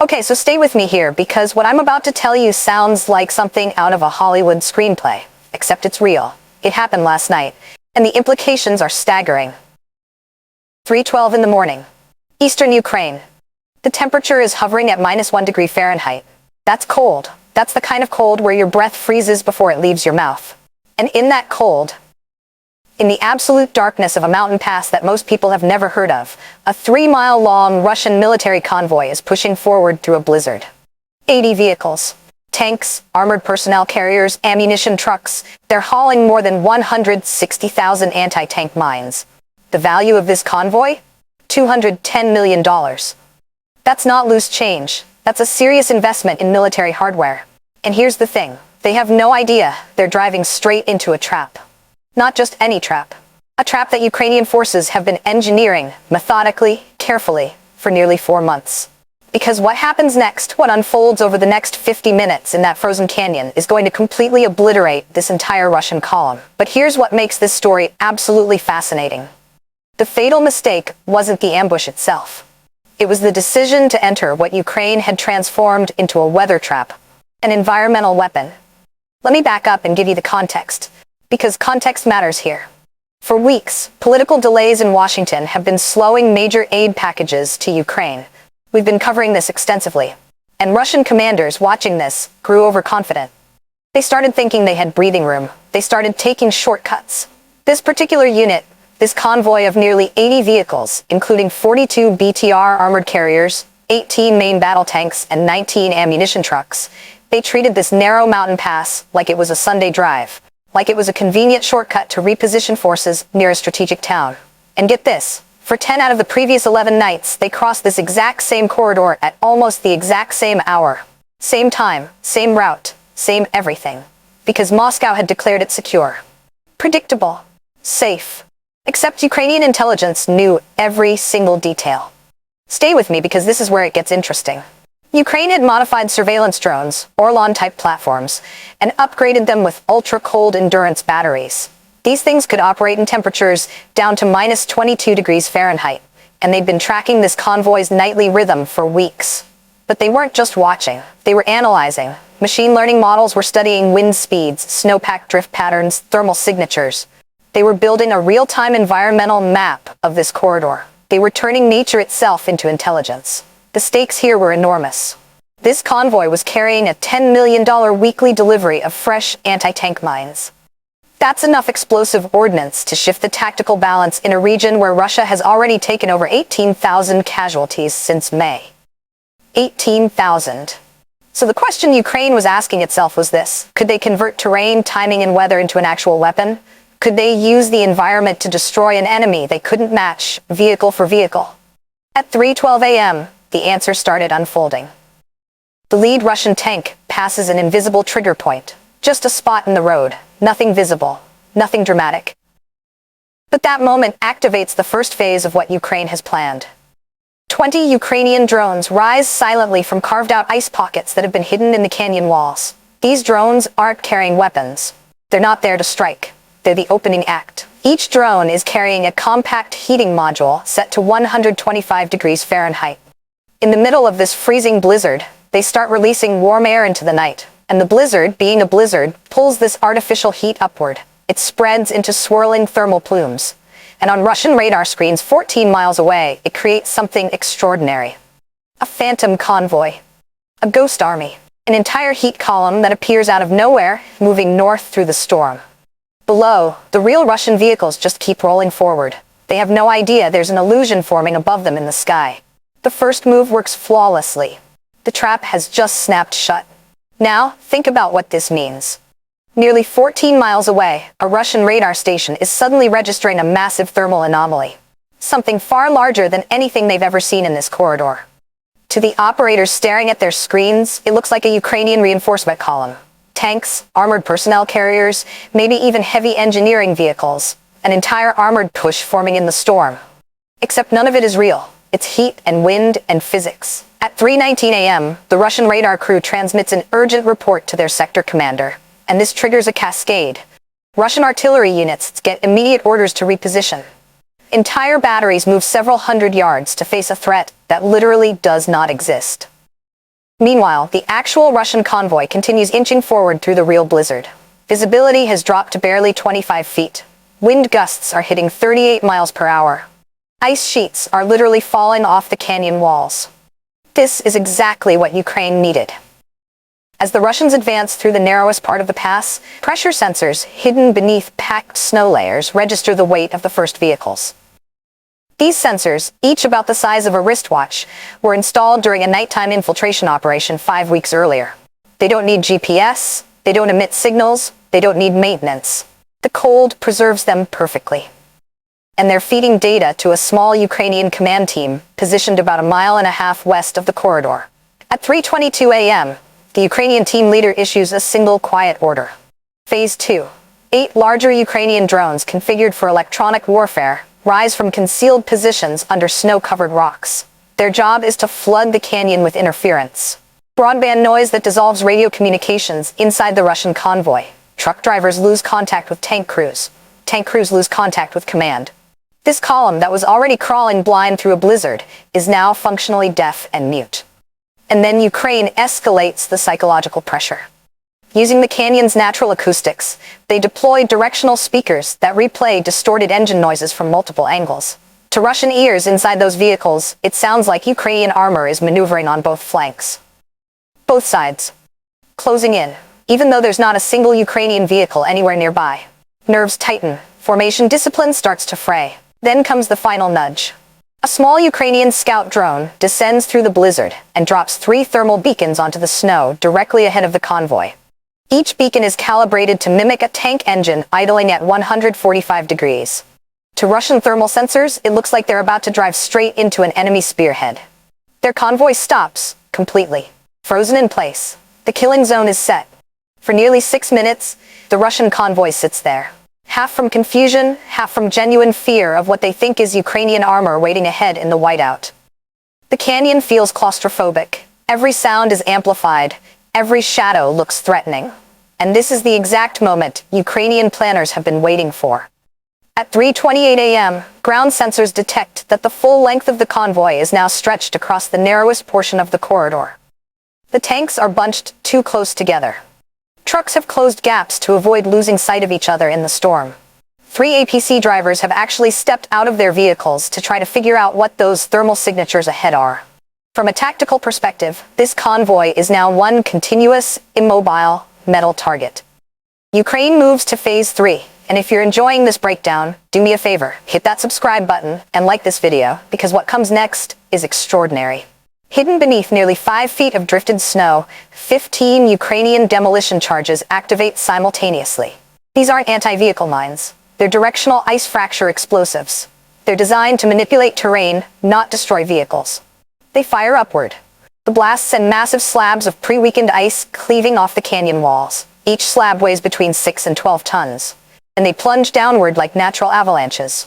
Okay, so stay with me here, because what I'm about to tell you sounds like something out of a Hollywood screenplay, except it's real. It happened last night, and the implications are staggering. 3:12 in the morning. Eastern Ukraine. The temperature is hovering at -1 degree Fahrenheit. That's cold. That's the kind of cold where your breath freezes before it leaves your mouth. And in that cold, in the absolute darkness of a mountain pass that most people have never heard of, a 3-mile-long Russian military convoy is pushing forward through a blizzard. 80 vehicles, tanks, armored personnel carriers, ammunition trucks. They're hauling more than 160,000 anti-tank mines. The value of this convoy? $210 million. That's not loose change. That's a serious investment in military hardware. And here's the thing. They have no idea they're driving straight into a trap. Not just any trap. A trap that Ukrainian forces have been engineering methodically, carefully, for nearly 4 months. Because what happens next, what unfolds over the next 50 minutes in that frozen canyon, is going to completely obliterate this entire Russian column. But here's what makes this story absolutely fascinating. The fatal mistake wasn't the ambush itself. It was the decision to enter what Ukraine had transformed into a weather trap, an environmental weapon. Let me back up and give you the context, because context matters here. For weeks, political delays in Washington have been slowing major aid packages to Ukraine. We've been covering this extensively. And Russian commanders watching this grew overconfident. They started thinking they had breathing room. They started taking shortcuts. This particular unit, this convoy of nearly 80 vehicles, including 42 BTR armored carriers, 18 main battle tanks, and 19 ammunition trucks, they treated this narrow mountain pass like it was a Sunday drive, like it was a convenient shortcut to reposition forces near a strategic town. And get this, for 10 out of the previous 11 nights, they crossed this exact same corridor at almost the exact same hour. Same time, same route, same everything. Because Moscow had declared it secure. Predictable. Safe. Except Ukrainian intelligence knew every single detail. Stay with me, because this is where it gets interesting. Ukraine had modified surveillance drones, Orlan-type platforms, and upgraded them with ultra-cold endurance batteries. These things could operate in temperatures down to -22 degrees Fahrenheit, and they'd been tracking this convoy's nightly rhythm for weeks. But they weren't just watching, they were analyzing. Machine learning models were studying wind speeds, snowpack drift patterns, thermal signatures. They were building a real-time environmental map of this corridor. They were turning nature itself into intelligence. The stakes here were enormous. This convoy was carrying a $10 million weekly delivery of fresh anti-tank mines. That's enough explosive ordnance to shift the tactical balance in a region where Russia has already taken over 18,000 casualties since May. 18,000. So the question Ukraine was asking itself was this: could they convert terrain, timing, and weather into an actual weapon? Could they use the environment to destroy an enemy they couldn't match, vehicle for vehicle? At 3:12 a.m., the answer started unfolding. The lead Russian tank passes an invisible trigger point, just a spot in the road, nothing visible, nothing dramatic. But that moment activates the first phase of what Ukraine has planned. 20 Ukrainian drones rise silently from carved-out ice pockets that have been hidden in the canyon walls. These drones aren't carrying weapons. They're not there to strike. They're the opening act. Each drone is carrying a compact heating module set to 125 degrees Fahrenheit. In the middle of this freezing blizzard, they start releasing warm air into the night. And the blizzard, being a blizzard, pulls this artificial heat upward. It spreads into swirling thermal plumes. And on Russian radar screens 14 miles away, it creates something extraordinary. A phantom convoy. A ghost army. An entire heat column that appears out of nowhere, moving north through the storm. Below, the real Russian vehicles just keep rolling forward. They have no idea there's an illusion forming above them in the sky. The first move works flawlessly. The trap has just snapped shut. Now, think about what this means. Nearly 14 miles away, a Russian radar station is suddenly registering a massive thermal anomaly. Something far larger than anything they've ever seen in this corridor. To the operators staring at their screens, it looks like a Ukrainian reinforcement column. Tanks, armored personnel carriers, maybe even heavy engineering vehicles. An entire armored push forming in the storm. Except none of it is real. It's heat and wind and physics. At 3:19 a.m., the Russian radar crew transmits an urgent report to their sector commander, and this triggers a cascade. Russian artillery units get immediate orders to reposition. Entire batteries move several hundred yards to face a threat that literally does not exist. Meanwhile, the actual Russian convoy continues inching forward through the real blizzard. Visibility has dropped to barely 25 feet. Wind gusts are hitting 38 miles per hour. Ice sheets are literally falling off the canyon walls. This is exactly what Ukraine needed. As the Russians advance through the narrowest part of the pass, pressure sensors hidden beneath packed snow layers register the weight of the first vehicles. These sensors, each about the size of a wristwatch, were installed during a nighttime infiltration operation 5 weeks earlier. They don't need GPS, they don't emit signals, they don't need maintenance. The cold preserves them perfectly. And they're feeding data to a small Ukrainian command team positioned about 1.5 miles west of the corridor. At 3:22 a.m., the Ukrainian team leader issues a single quiet order. Phase 2. 8 larger Ukrainian drones configured for electronic warfare rise from concealed positions under snow-covered rocks. Their job is to flood the canyon with interference. Broadband noise that dissolves radio communications inside the Russian convoy. Truck drivers lose contact with tank crews. Tank crews lose contact with command. This column that was already crawling blind through a blizzard is now functionally deaf and mute. And then Ukraine escalates the psychological pressure. Using the canyon's natural acoustics, they deploy directional speakers that replay distorted engine noises from multiple angles. To Russian ears inside those vehicles, it sounds like Ukrainian armor is maneuvering on both flanks. Both sides. Closing in, even though there's not a single Ukrainian vehicle anywhere nearby. Nerves tighten, formation discipline starts to fray. Then comes the final nudge. A small Ukrainian scout drone descends through the blizzard and drops 3 thermal beacons onto the snow directly ahead of the convoy. Each beacon is calibrated to mimic a tank engine idling at 145 degrees. To Russian thermal sensors, it looks like they're about to drive straight into an enemy spearhead. Their convoy stops, completely. Frozen in place. The killing zone is set. For nearly 6 minutes, the Russian convoy sits there. Half from confusion, half from genuine fear of what they think is Ukrainian armor waiting ahead in the whiteout. The canyon feels claustrophobic. Every sound is amplified. Every shadow looks threatening. And this is the exact moment Ukrainian planners have been waiting for. At 3:28 a.m., ground sensors detect that the full length of the convoy is now stretched across the narrowest portion of the corridor. The tanks are bunched too close together. Trucks have closed gaps to avoid losing sight of each other in the storm. 3 APC drivers have actually stepped out of their vehicles to try to figure out what those thermal signatures ahead are. From a tactical perspective, this convoy is now one continuous, immobile, metal target. Ukraine moves to Phase 3, and if you're enjoying this breakdown, do me a favor, hit that subscribe button and like this video, because what comes next is extraordinary. Hidden beneath nearly 5 feet of drifted snow, 15 Ukrainian demolition charges activate simultaneously. These aren't anti-vehicle mines. They're directional ice fracture explosives. They're designed to manipulate terrain, not destroy vehicles. They fire upward. The blasts send massive slabs of pre-weakened ice cleaving off the canyon walls. Each slab weighs between 6 and 12 tons. And they plunge downward like natural avalanches.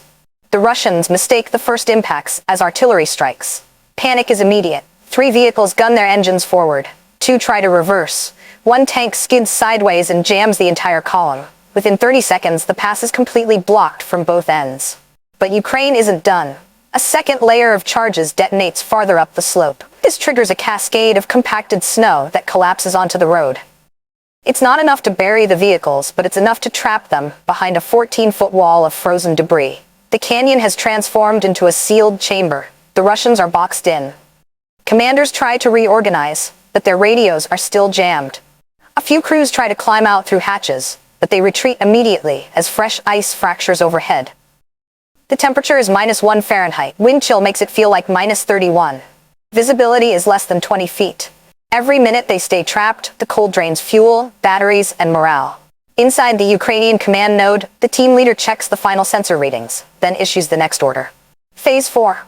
The Russians mistake the first impacts as artillery strikes. Panic is immediate. 3 vehicles gun their engines forward. 2 try to reverse. 1 tank skids sideways and jams the entire column. Within 30 seconds, the pass is completely blocked from both ends. But Ukraine isn't done. A second layer of charges detonates farther up the slope. This triggers a cascade of compacted snow that collapses onto the road. It's not enough to bury the vehicles, but it's enough to trap them behind a 14-foot wall of frozen debris. The canyon has transformed into a sealed chamber. The Russians are boxed in. Commanders try to reorganize, but their radios are still jammed. A few crews try to climb out through hatches, but they retreat immediately as fresh ice fractures overhead. The temperature is -1 Fahrenheit. Wind chill makes it feel like -31. Visibility is less than 20 feet. Every minute they stay trapped, the cold drains fuel, batteries, and morale. Inside the Ukrainian command node, the team leader checks the final sensor readings, then issues the next order. Phase 4.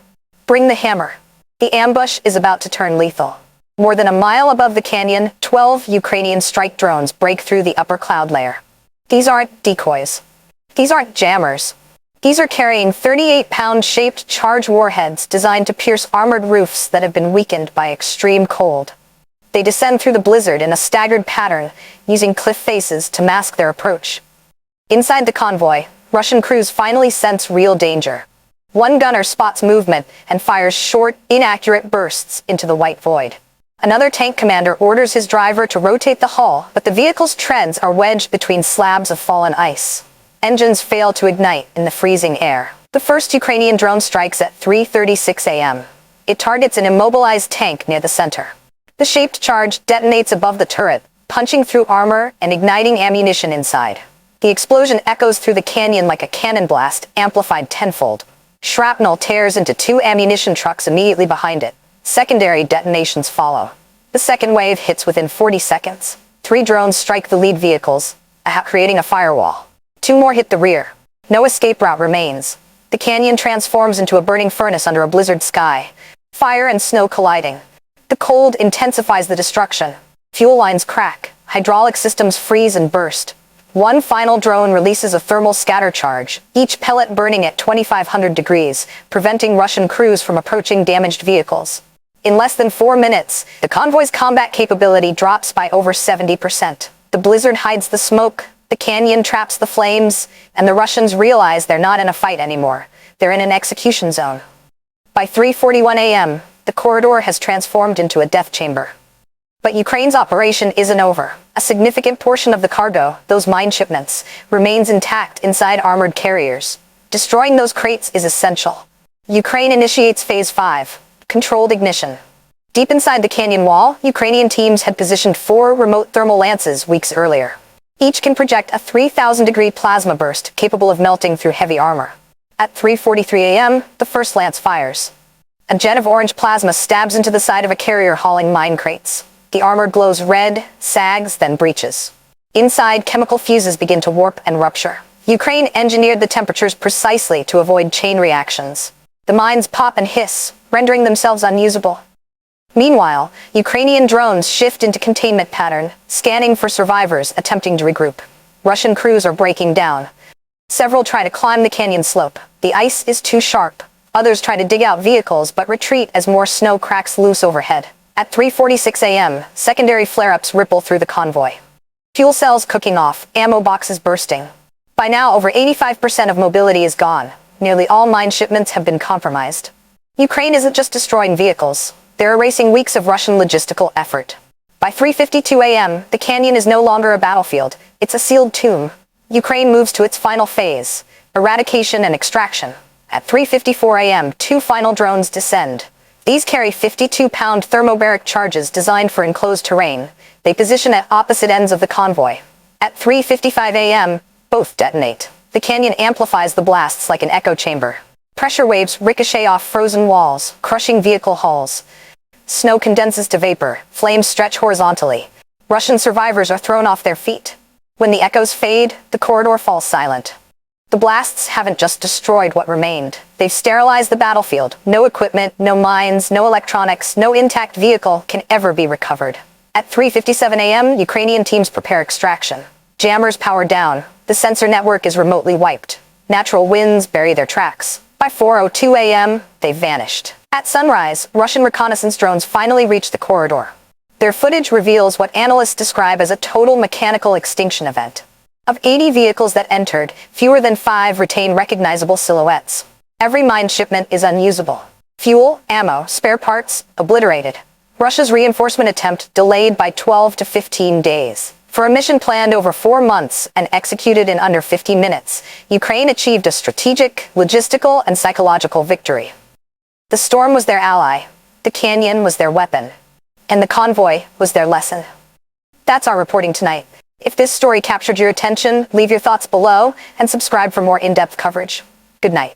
Bring the hammer. The ambush is about to turn lethal. More than 1 mile above the canyon, 12 Ukrainian strike drones break through the upper cloud layer. These aren't decoys. These aren't jammers. These are carrying 38-pound shaped charge warheads designed to pierce armored roofs that have been weakened by extreme cold. They descend through the blizzard in a staggered pattern, using cliff faces to mask their approach. Inside the convoy, Russian crews finally sense real danger. One gunner spots movement and fires short, inaccurate bursts into the white void. Another tank commander orders his driver to rotate the hull, but the vehicle's treads are wedged between slabs of fallen ice. Engines fail to ignite in the freezing air. The first Ukrainian drone strikes at 3:36 a.m. It targets an immobilized tank near the center. The shaped charge detonates above the turret, punching through armor and igniting ammunition inside. The explosion echoes through the canyon like a cannon blast, amplified tenfold. Shrapnel tears into two ammunition trucks immediately behind it. Secondary detonations follow. The second wave hits within 40 seconds. 3 drones strike the lead vehicles, creating a firewall. 2 more hit the rear. No escape route remains. The canyon transforms into a burning furnace under a blizzard sky. Fire and snow colliding. The cold intensifies the destruction. Fuel lines crack. Hydraulic systems freeze and burst. One final drone releases a thermal scatter charge, each pellet burning at 2,500 degrees, preventing Russian crews from approaching damaged vehicles. In less than 4 minutes, the convoy's combat capability drops by over 70%. The blizzard hides the smoke, the canyon traps the flames, and the Russians realize they're not in a fight anymore. They're in an execution zone. By 3:41 a.m., the corridor has transformed into a death chamber. But Ukraine's operation isn't over. A significant portion of the cargo, those mine shipments, remains intact inside armored carriers. Destroying those crates is essential. Ukraine initiates Phase 5, controlled ignition. Deep inside the canyon wall, Ukrainian teams had positioned 4 remote thermal lances weeks earlier. Each can project a 3,000-degree plasma burst capable of melting through heavy armor. At 3:43 a.m., the first lance fires. A jet of orange plasma stabs into the side of a carrier hauling mine crates. The armor glows red, sags, then breaches. Inside, chemical fuses begin to warp and rupture. Ukraine engineered the temperatures precisely to avoid chain reactions. The mines pop and hiss, rendering themselves unusable. Meanwhile, Ukrainian drones shift into containment pattern, scanning for survivors attempting to regroup. Russian crews are breaking down. Several try to climb the canyon slope. The ice is too sharp. Others try to dig out vehicles but retreat as more snow cracks loose overhead. At 3:46 a.m., secondary flare-ups ripple through the convoy. Fuel cells cooking off, ammo boxes bursting. By now, over 85% of mobility is gone. Nearly all mine shipments have been compromised. Ukraine isn't just destroying vehicles. They're erasing weeks of Russian logistical effort. By 3:52 a.m., the canyon is no longer a battlefield. It's a sealed tomb. Ukraine moves to its final phase, eradication and extraction. At 3:54 a.m., 2 final drones descend. These carry 52-pound thermobaric charges designed for enclosed terrain. They position at opposite ends of the convoy. At 3:55 a.m., both detonate. The canyon amplifies the blasts like an echo chamber. Pressure waves ricochet off frozen walls, crushing vehicle hulls. Snow condenses to vapor, flames stretch horizontally. Russian survivors are thrown off their feet. When the echoes fade, the corridor falls silent. The blasts haven't just destroyed what remained. They've sterilized the battlefield. No equipment, no mines, no electronics, no intact vehicle can ever be recovered. At 3:57 a.m., Ukrainian teams prepare extraction. Jammers power down. The sensor network is remotely wiped. Natural winds bury their tracks. By 4:02 a.m., they've vanished. At sunrise, Russian reconnaissance drones finally reach the corridor. Their footage reveals what analysts describe as a total mechanical extinction event. Of 80 vehicles that entered, fewer than 5 retain recognizable silhouettes. Every mine shipment is unusable. Fuel, ammo, spare parts, obliterated. Russia's reinforcement attempt delayed by 12 to 15 days. For a mission planned over 4 months and executed in under 50 minutes, Ukraine achieved a strategic, logistical, and psychological victory. The storm was their ally, the canyon was their weapon, and the convoy was their lesson. That's our reporting tonight. If this story captured your attention, leave your thoughts below and subscribe for more in-depth coverage. Good night.